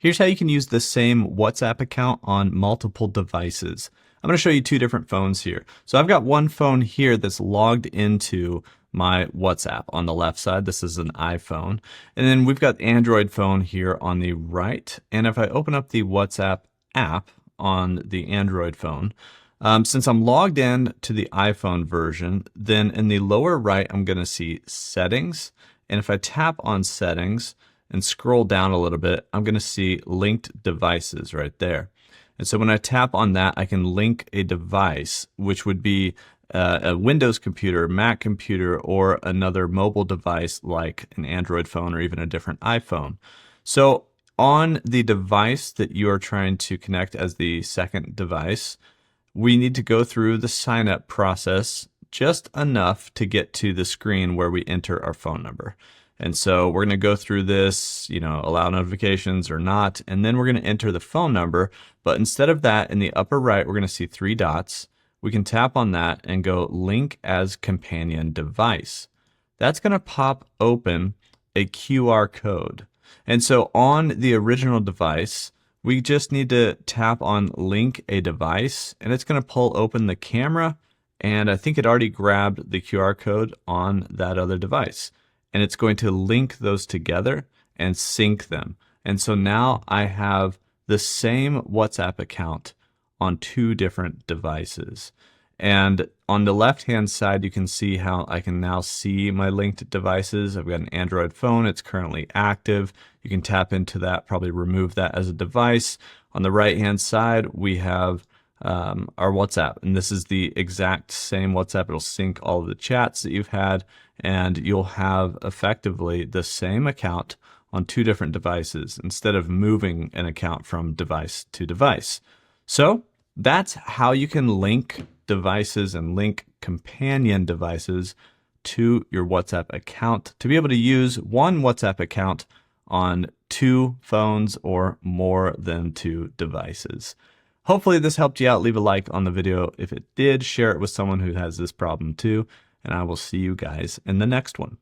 Here's how you can use the same WhatsApp account on multiple devices. I'm going to show you two different phones here. So I've got one phone here that's logged into my WhatsApp on the left side. This is an iPhone. And then we've got the Android phone here on the right. And if I open up the WhatsApp app on the Android phone, since I'm logged in to the iPhone version, then in the lower right, I'm going to see settings. And if I tap on settings and scroll down a little bit, I'm going to see linked devices right there. And so when I tap on that, I can link a device, which would be a Windows computer, Mac computer, or another mobile device like an Android phone or even a different iPhone. So on the device that you are trying to connect as the second device, we need to go through the sign up process just enough to get to the screen where we enter our phone number. And so we're going to go through this, allow notifications or not, and then we're going to enter the phone number. But instead of that, in the upper right, we're going to see three dots. We can tap on that and go link as companion device. That's going to pop open a QR code. And so on the original device, we just need to tap on link a device, and it's going to pull open the camera. And I think it already grabbed the QR code on that other device. And it's going to link those together and sync them. And so now I have the same WhatsApp account on two different devices. And on the left-hand side, you can see how I can now see my linked devices. I've got an Android phone. It's currently active. You can tap into that, probably remove that as a device. On the right-hand side, we have our WhatsApp, and this is the exact same WhatsApp. It'll sync all of the chats that you've had, and you'll have effectively the same account on two different devices instead of moving an account from device to device. So that's how you can link devices and link companion devices to your WhatsApp account to be able to use one WhatsApp account on two phones or more than two devices. Hopefully this helped you out. Leave a like on the video. If it did, share it with someone who has this problem too, and I will see you guys in the next one.